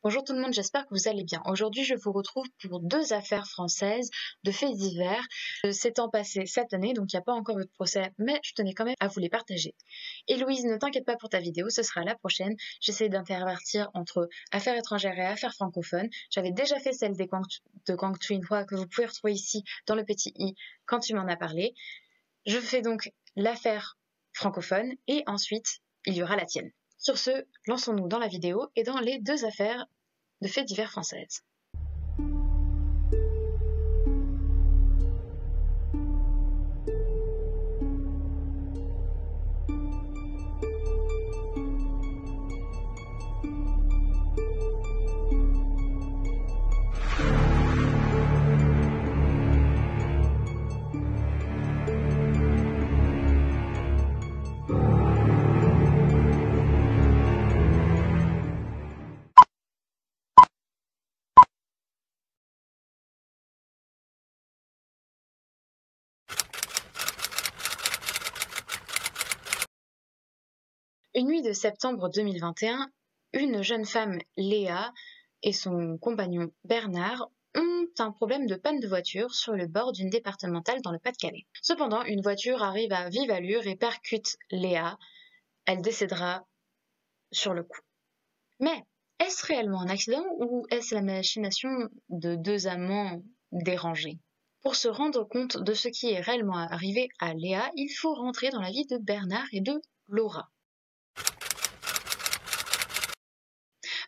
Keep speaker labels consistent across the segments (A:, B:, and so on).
A: Bonjour tout le monde, j'espère que vous allez bien. Aujourd'hui, je vous retrouve pour deux affaires françaises de faits divers s'étant passés cette année, donc il n'y a pas encore eu de procès, mais je tenais quand même à vous les partager. Héloïse, ne t'inquiète pas pour ta vidéo, ce sera la prochaine. J'essaie d'intervertir entre affaires étrangères et affaires francophones. J'avais déjà fait celle de Guangzhou une fois, que vous pouvez retrouver ici dans le petit i quand tu m'en as parlé. Je fais donc l'affaire francophone et ensuite il y aura la tienne. Sur ce, lançons-nous dans la vidéo et dans les deux affaires de faits divers françaises. Une nuit de septembre 2021, une jeune femme, Léa, et son compagnon Bernard ont un problème de panne de voiture sur le bord d'une départementale dans le Pas-de-Calais. Cependant, une voiture arrive à vive allure et percute Léa. Elle décédera sur le coup. Mais est-ce réellement un accident ou est-ce la machination de deux amants dérangés ? Pour se rendre compte de ce qui est réellement arrivé à Léa, il faut rentrer dans la vie de Bernard et de Laura.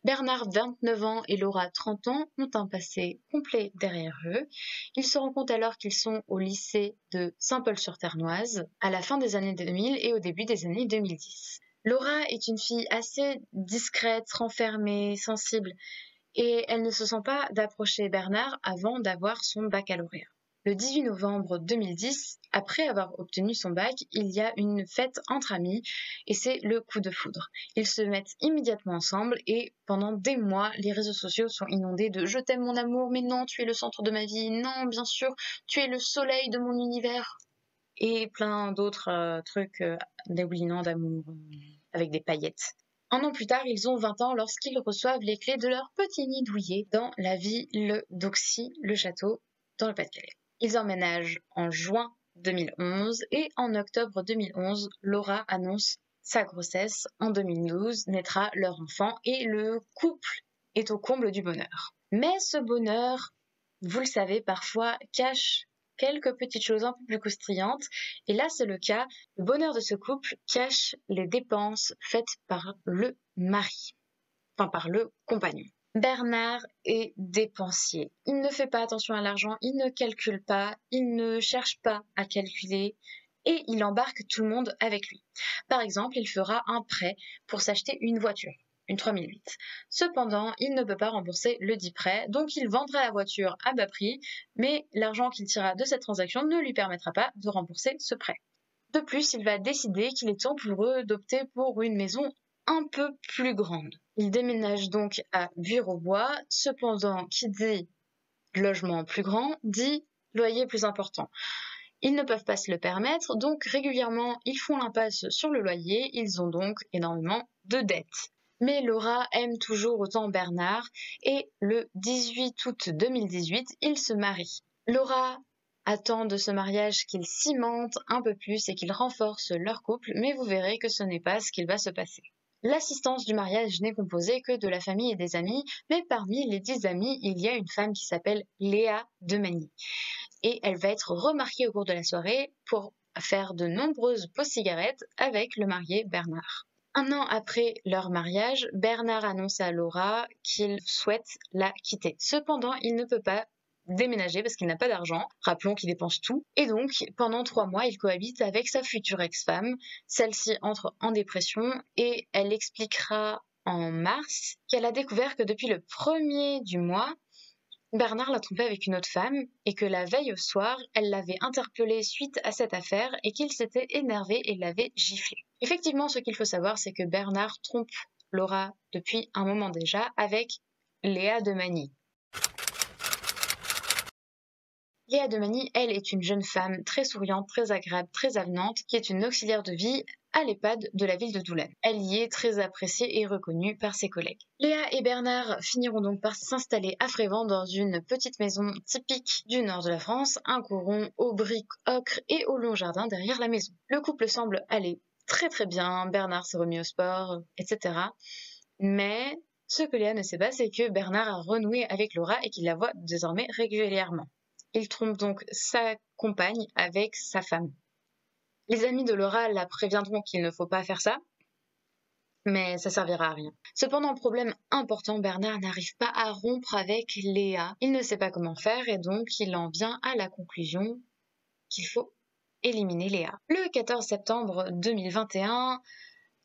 A: Bernard, 29 ans, et Laura, 30 ans, ont un passé complet derrière eux. Ils se rendent compte alors qu'ils sont au lycée de Saint-Paul-sur-Ternoise à la fin des années 2000 et au début des années 2010. Laura est une fille assez discrète, renfermée, sensible, et elle ne se sent pas d'approcher Bernard avant d'avoir son baccalauréat. Le 18 novembre 2010, après avoir obtenu son bac, il y a une fête entre amis et c'est le coup de foudre. Ils se mettent immédiatement ensemble et pendant des mois, les réseaux sociaux sont inondés de « je t'aime mon amour, mais non, tu es le centre de ma vie, non, bien sûr, tu es le soleil de mon univers » et plein d'autres trucs dégoulinants d'amour avec des paillettes. Un an plus tard, ils ont 20 ans lorsqu'ils reçoivent les clés de leur petit nid douillet dans la ville d'Auxy, le château, dans le Pas-de-Calais. Ils emménagent en juin 2011 et en octobre 2011, Laura annonce sa grossesse. En 2012, naîtra leur enfant et le couple est au comble du bonheur. Mais ce bonheur, vous le savez, parfois cache quelques petites choses un peu plus croustillantes. Et là, c'est le cas. Le bonheur de ce couple cache les dépenses faites par le mari, enfin par le compagnon. Bernard est dépensier. Il ne fait pas attention à l'argent, il ne calcule pas, il ne cherche pas à calculer et il embarque tout le monde avec lui. Par exemple, il fera un prêt pour s'acheter une voiture, une 3008. Cependant, il ne peut pas rembourser le dit prêt, donc il vendra la voiture à bas prix, mais l'argent qu'il tirera de cette transaction ne lui permettra pas de rembourser ce prêt. De plus, il va décider qu'il est temps pour eux d'opter pour une maison un peu plus grande. Il déménage donc à Buire-aux-Bois, cependant, qui dit logement plus grand, dit loyer plus important. Ils ne peuvent pas se le permettre, donc régulièrement, ils font l'impasse sur le loyer, ils ont donc énormément de dettes. Mais Laura aime toujours autant Bernard, et le 18 août 2018, ils se marient. Laura attend de ce mariage qu'il cimente un peu plus et qu'il renforce leur couple, mais vous verrez que ce n'est pas ce qu'il va se passer. L'assistance du mariage n'est composée que de la famille et des amis, mais parmi les 10 amis, il y a une femme qui s'appelle Léa Demagny. Et elle va être remarquée au cours de la soirée pour faire de nombreuses pauses cigarettes avec le marié Bernard. Un an après leur mariage, Bernard annonce à Laura qu'il souhaite la quitter. Cependant, il ne peut pas déménager parce qu'il n'a pas d'argent. Rappelons qu'il dépense tout. Et donc, pendant 3 mois, il cohabite avec sa future ex-femme. Celle-ci entre en dépression et elle expliquera en mars qu'elle a découvert que depuis le 1er du mois, Bernard l'a trompée avec une autre femme et que la veille au soir, elle l'avait interpellé suite à cette affaire et qu'il s'était énervé et l'avait giflé. Effectivement, ce qu'il faut savoir, c'est que Bernard trompe Laura depuis un moment déjà avec Léa Demagny. Léa Demagny, elle, est une jeune femme très souriante, très agréable, très avenante, qui est une auxiliaire de vie à l'EHPAD de la ville de Doullens. Elle y est très appréciée et reconnue par ses collègues. Léa et Bernard finiront donc par s'installer à Frévent dans une petite maison typique du nord de la France, un coron aux briques ocre et au long jardin derrière la maison. Le couple semble aller très très bien, Bernard s'est remis au sport, etc. Mais ce que Léa ne sait pas, c'est que Bernard a renoué avec Laura et qu'il la voit désormais régulièrement. Il trompe donc sa compagne avec sa femme. Les amis de Laura la préviendront qu'il ne faut pas faire ça, mais ça servira à rien. Cependant, problème important, Bernard n'arrive pas à rompre avec Léa. Il ne sait pas comment faire et donc il en vient à la conclusion qu'il faut éliminer Léa. Le 14 septembre 2021,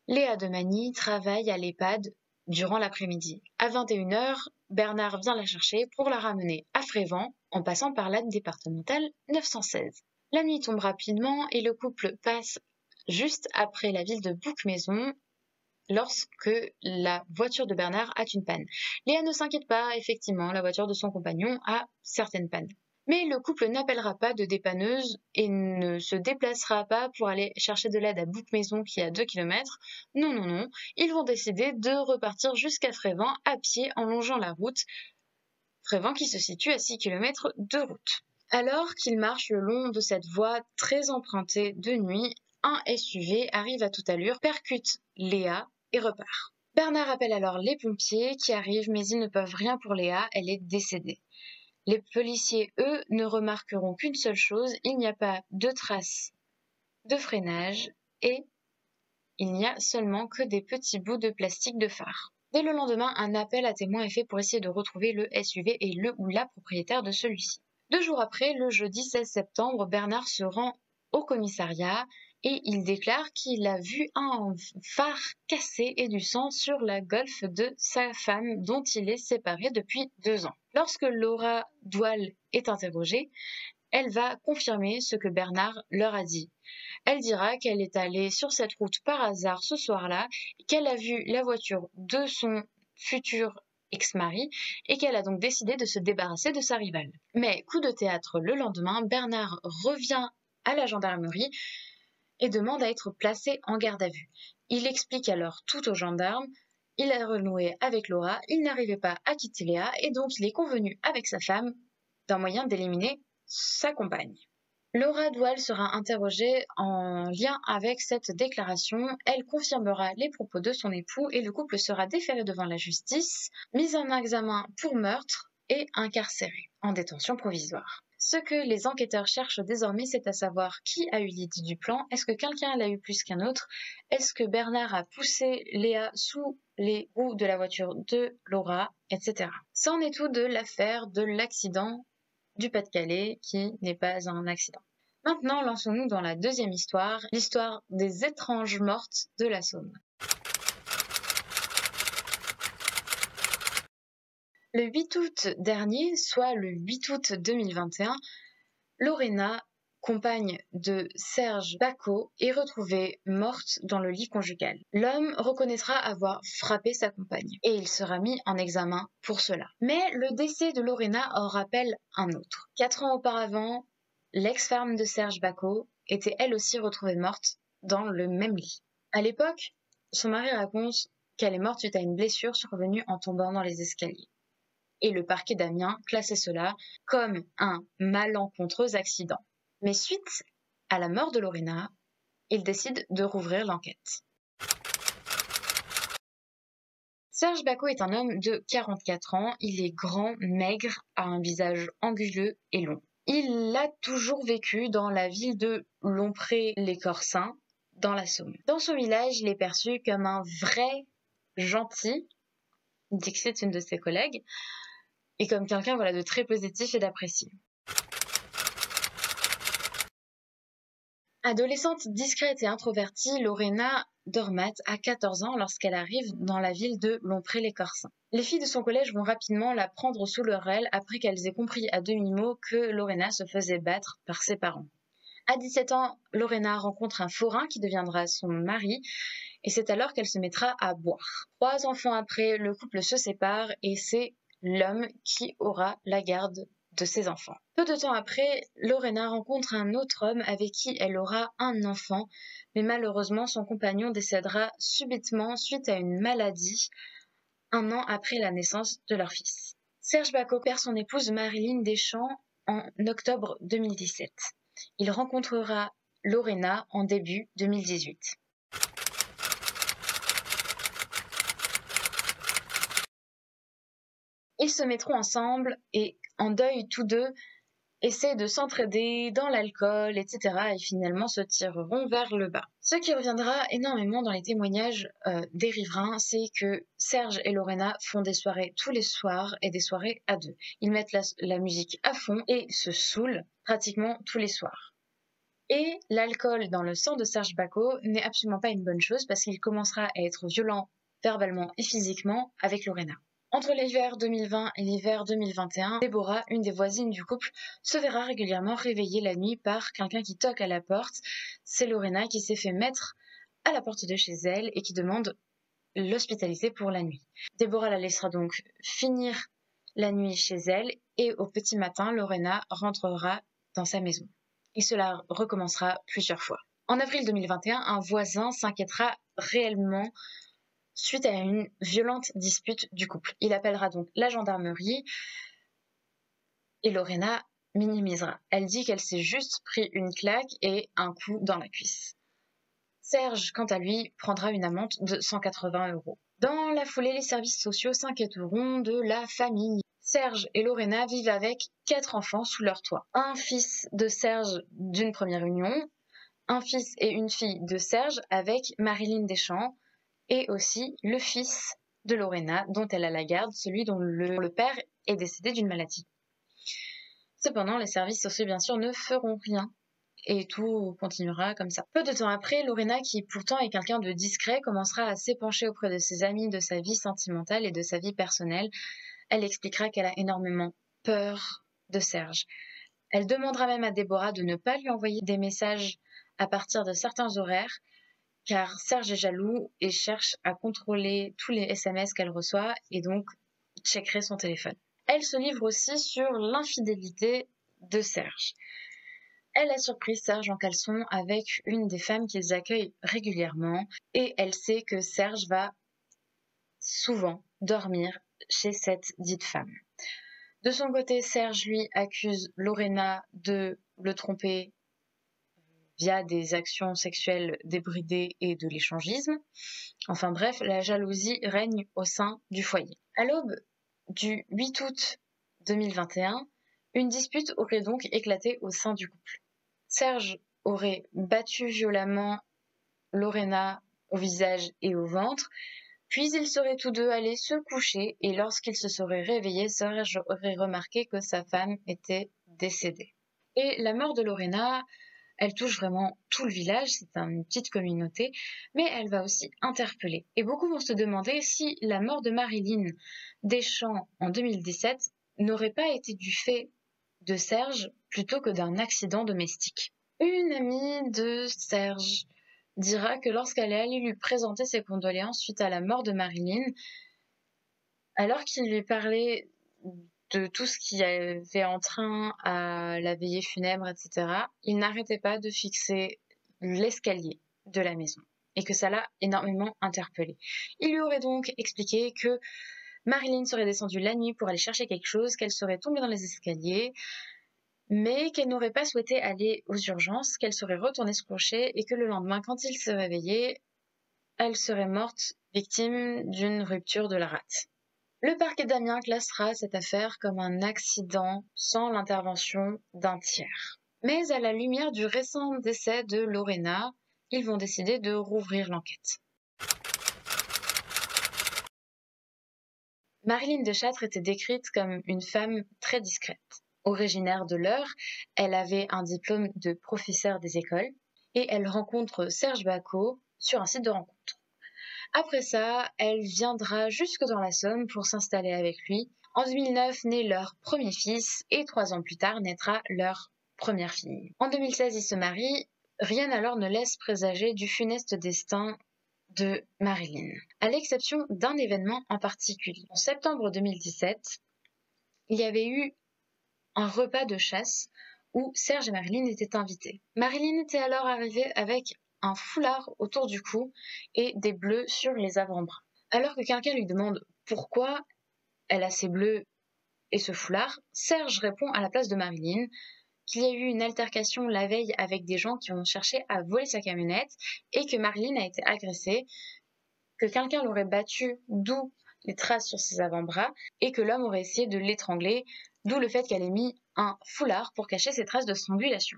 A: Léa Demany travaille à l'EHPAD durant l'après-midi. À 21h, Bernard vient la chercher pour la ramener à Frévent en passant par la départementale 916. La nuit tombe rapidement et le couple passe juste après la ville de Bouc-Maison lorsque la voiture de Bernard a une panne. Léa ne s'inquiète pas, effectivement, la voiture de son compagnon a certaines pannes. Mais le couple n'appellera pas de dépanneuse et ne se déplacera pas pour aller chercher de l'aide à Bouc-Maison qui est à 2 km. Non. Ils vont décider de repartir jusqu'à Frévent à pied en longeant la route. Frévent qui se situe à 6 km de route. Alors qu'ils marchent le long de cette voie très empruntée de nuit, un SUV arrive à toute allure, percute Léa et repart. Bernard appelle alors les pompiers qui arrivent mais ils ne peuvent rien pour Léa, elle est décédée. Les policiers, eux, ne remarqueront qu'une seule chose, il n'y a pas de traces de freinage et il n'y a seulement que des petits bouts de plastique de phare. Dès le lendemain, un appel à témoins est fait pour essayer de retrouver le SUV et le ou la propriétaire de celui-ci. 2 jours après, le jeudi 16 septembre, Bernard se rend au commissariat et il déclare qu'il a vu un phare cassé et du sang sur la Golf de sa femme dont il est séparé depuis 2 ans. Lorsque Laura Doual est interrogée, elle va confirmer ce que Bernard leur a dit. Elle dira qu'elle est allée sur cette route par hasard ce soir-là, qu'elle a vu la voiture de son futur ex-mari et qu'elle a donc décidé de se débarrasser de sa rivale. Mais coup de théâtre le lendemain, Bernard revient à la gendarmerie et demande à être placé en garde à vue. Il explique alors tout aux gendarmes. Il a renoué avec Laura, il n'arrivait pas à quitter Léa et donc il est convenu avec sa femme d'un moyen d'éliminer sa compagne. Laura Doual sera interrogée en lien avec cette déclaration. Elle confirmera les propos de son époux et le couple sera déféré devant la justice, mis en examen pour meurtre et incarcéré en détention provisoire. Ce que les enquêteurs cherchent désormais, c'est à savoir qui a eu l'idée du plan. Est-ce que quelqu'un l'a eu plus qu'un autre? Est-ce que Bernard a poussé Léa sous les roues de la voiture de Laura, etc. Ça en est tout de l'affaire de l'accident du Pas-de-Calais, qui n'est pas un accident. Maintenant, lançons-nous dans la deuxième histoire, l'histoire des étranges mortes de la Saône. Le 8 août dernier, soit le 8 août 2021, Lorena, compagne de Serge Bacot, est retrouvée morte dans le lit conjugal. L'homme reconnaîtra avoir frappé sa compagne et il sera mis en examen pour cela. Mais le décès de Lorena en rappelle un autre. 4 ans auparavant, l'ex-femme de Serge Bacot était elle aussi retrouvée morte dans le même lit. À l'époque, son mari raconte qu'elle est morte suite à une blessure survenue en tombant dans les escaliers. Et le parquet d'Amiens classait cela comme un malencontreux accident. Mais suite à la mort de Lorena, il décide de rouvrir l'enquête. Serge Bacot est un homme de 44 ans, il est grand, maigre, a un visage anguleux et long. Il a toujours vécu dans la ville de Lompré-les-Corsins, dans la Somme. Dans son village, il est perçu comme un vrai gentil, dit que c'est une de ses collègues, et comme quelqu'un de très positif et d'apprécié. Adolescente discrète et introvertie, Lorena Dormat a 14 ans lorsqu'elle arrive dans la ville de Lompré-les-Corsins. Les filles de son collège vont rapidement la prendre sous leur aile après qu'elles aient compris à demi-mot que Lorena se faisait battre par ses parents. À 17 ans, Lorena rencontre un forain qui deviendra son mari et c'est alors qu'elle se mettra à boire. 3 enfants après, le couple se sépare et c'est l'homme qui aura la garde de ses enfants. Peu de temps après, Lorena rencontre un autre homme avec qui elle aura un enfant, mais malheureusement son compagnon décédera subitement suite à une maladie 1 an après la naissance de leur fils. Serge Bacot perd son épouse Marilyn Deschamps en octobre 2017. Il rencontrera Lorena en début 2018. Ils se mettront ensemble et, en deuil tous deux, essaient de s'entraider dans l'alcool, etc. et finalement se tireront vers le bas. Ce qui reviendra énormément dans les témoignages des riverains, c'est que Serge et Lorena font des soirées tous les soirs et des soirées à deux. Ils mettent la musique à fond et se saoulent pratiquement tous les soirs. Et l'alcool dans le sang de Serge Bacot n'est absolument pas une bonne chose parce qu'il commencera à être violent verbalement et physiquement avec Lorena. Entre l'hiver 2020 et l'hiver 2021, Déborah, une des voisines du couple, se verra régulièrement réveillée la nuit par quelqu'un qui toque à la porte. C'est Lorena qui s'est fait mettre à la porte de chez elle et qui demande l'hospitalité pour la nuit. Déborah la laissera donc finir la nuit chez elle et au petit matin, Lorena rentrera dans sa maison. Et cela recommencera plusieurs fois. En avril 2021, un voisin s'inquiétera réellement suite à une violente dispute du couple. Il appellera donc la gendarmerie et Lorena minimisera. Elle dit qu'elle s'est juste pris une claque et un coup dans la cuisse. Serge, quant à lui, prendra une amende de 180 €. Dans la foulée, les services sociaux s'inquiéteront de la famille. Serge et Lorena vivent avec 4 enfants sous leur toit. Un fils de Serge d'une première union, un fils et une fille de Serge avec Marilyn Deschamps, et aussi le fils de Lorena, dont elle a la garde, celui dont le père est décédé d'une maladie. Cependant, les services sociaux, bien sûr, ne feront rien, et tout continuera comme ça. Peu de temps après, Lorena, qui pourtant est quelqu'un de discret, commencera à s'épancher auprès de ses amis, de sa vie sentimentale et de sa vie personnelle. Elle expliquera qu'elle a énormément peur de Serge. Elle demandera même à Déborah de ne pas lui envoyer des messages à partir de certains horaires, car Serge est jaloux et cherche à contrôler tous les SMS qu'elle reçoit et donc checkerait son téléphone. Elle se livre aussi sur l'infidélité de Serge. Elle a surpris Serge en caleçon avec une des femmes qu'ils accueillent régulièrement et elle sait que Serge va souvent dormir chez cette dite femme. De son côté, Serge, lui, accuse Lorena de le tromper via des actions sexuelles débridées et de l'échangisme. Enfin bref, la jalousie règne au sein du foyer. À l'aube du 8 août 2021, une dispute aurait donc éclaté au sein du couple. Serge aurait battu violemment Lorena au visage et au ventre, puis ils seraient tous deux allés se coucher et lorsqu'ils se seraient réveillés, Serge aurait remarqué que sa femme était décédée. Et la mort de Lorena, elle touche vraiment tout le village, c'est une petite communauté, mais elle va aussi interpeller. Et beaucoup vont se demander si la mort de Marilyn Deschamps en 2017 n'aurait pas été du fait de Serge plutôt que d'un accident domestique. Une amie de Serge dira que lorsqu'elle est allée lui présenter ses condoléances suite à la mort de Marilyn, alors qu'il lui parlait de tout ce qui avait en train à la veillée funèbre, etc., il n'arrêtait pas de fixer l'escalier de la maison et que ça l'a énormément interpellé. Il lui aurait donc expliqué que Marilyn serait descendue la nuit pour aller chercher quelque chose, qu'elle serait tombée dans les escaliers, mais qu'elle n'aurait pas souhaité aller aux urgences, qu'elle serait retournée se coucher et que le lendemain, quand il se réveillait, elle serait morte victime d'une rupture de la rate. Le parquet d'Amiens classera cette affaire comme un accident sans l'intervention d'un tiers. Mais à la lumière du récent décès de Lorena, ils vont décider de rouvrir l'enquête. Marilyn Deschâtres était décrite comme une femme très discrète. Originaire de l'Eure, elle avait un diplôme de professeur des écoles et elle rencontre Serge Bacot sur un site de rencontre. Après ça, elle viendra jusque dans la Somme pour s'installer avec lui. En 2009 naît leur premier fils et 3 ans plus tard naîtra leur première fille. En 2016, ils se marient. Rien alors ne laisse présager du funeste destin de Marilyn, à l'exception d'un événement en particulier. En septembre 2017, il y avait eu un repas de chasse où Serge et Marilyn étaient invités. Marilyn était alors arrivée avec un foulard autour du cou et des bleus sur les avant-bras. Alors que quelqu'un lui demande pourquoi elle a ces bleus et ce foulard, Serge répond à la place de Marilyn qu'il y a eu une altercation la veille avec des gens qui ont cherché à voler sa camionnette et que Marilyn a été agressée, que quelqu'un l'aurait battue, d'où les traces sur ses avant-bras, et que l'homme aurait essayé de l'étrangler, d'où le fait qu'elle ait mis un foulard pour cacher ses traces de strangulation.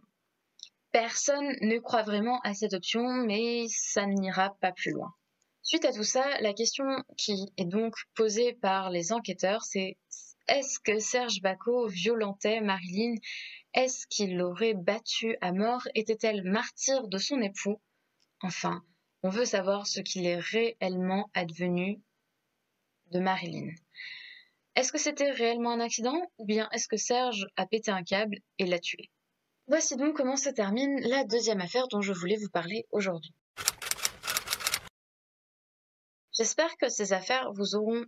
A: Personne ne croit vraiment à cette option, mais ça n'ira pas plus loin. Suite à tout ça, la question qui est donc posée par les enquêteurs, c'est est-ce que Serge Bacot violentait Marilyn? Est-ce qu'il l'aurait battue à mort? Était-elle martyre de son époux? Enfin, on veut savoir ce qu'il est réellement advenu de Marilyn. Est-ce que c'était réellement un accident ou bien est-ce que Serge a pété un câble et l'a tué? Voici donc comment se termine la deuxième affaire dont je voulais vous parler aujourd'hui. J'espère que ces affaires vous auront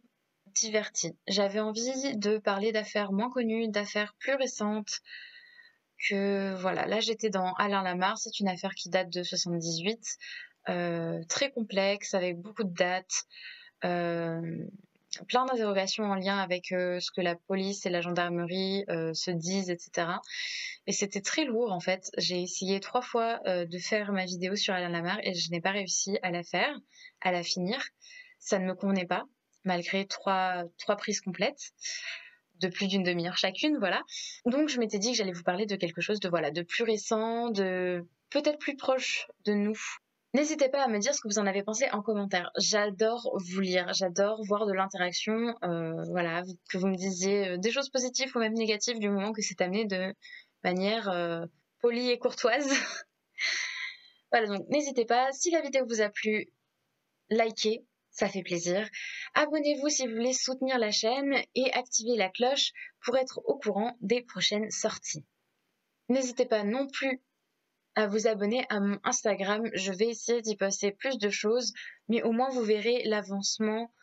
A: diverti. J'avais envie de parler d'affaires moins connues, d'affaires plus récentes, que voilà, là j'étais dans Alain Lamarre, c'est une affaire qui date de 78, très complexe, avec beaucoup de dates, plein d'interrogations en lien avec ce que la police et la gendarmerie se disent, etc. Et c'était très lourd en fait. J'ai essayé 3 fois de faire ma vidéo sur Alain Lamarre et je n'ai pas réussi à la faire, à la finir. Ça ne me convenait pas, malgré trois prises complètes de plus d'une demi-heure chacune, voilà. Donc je m'étais dit que j'allais vous parler de quelque chose de voilà, de plus récent, de peut-être plus proche de nous. N'hésitez pas à me dire ce que vous en avez pensé en commentaire. J'adore vous lire, j'adore voir de l'interaction, voilà, que vous me disiez des choses positives ou même négatives du moment que c'est amené de manière polie et courtoise. Voilà, donc n'hésitez pas. Si la vidéo vous a plu, likez, ça fait plaisir. Abonnez-vous si vous voulez soutenir la chaîne et activez la cloche pour être au courant des prochaines sorties. N'hésitez pas non plus à vous abonner à mon Instagram. Je vais essayer d'y poster plus de choses, mais au moins vous verrez l'avancement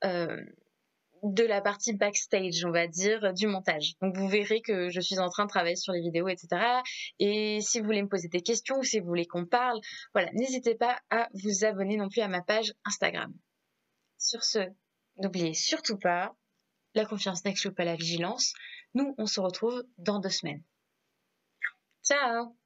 A: de la partie backstage, on va dire, du montage. Donc vous verrez que je suis en train de travailler sur les vidéos, etc. Et si vous voulez me poser des questions ou si vous voulez qu'on parle, voilà, n'hésitez pas à vous abonner non plus à ma page Instagram. Sur ce, n'oubliez surtout pas, la confiance n'exclut pas la vigilance. Nous, on se retrouve dans 2 semaines. Ciao!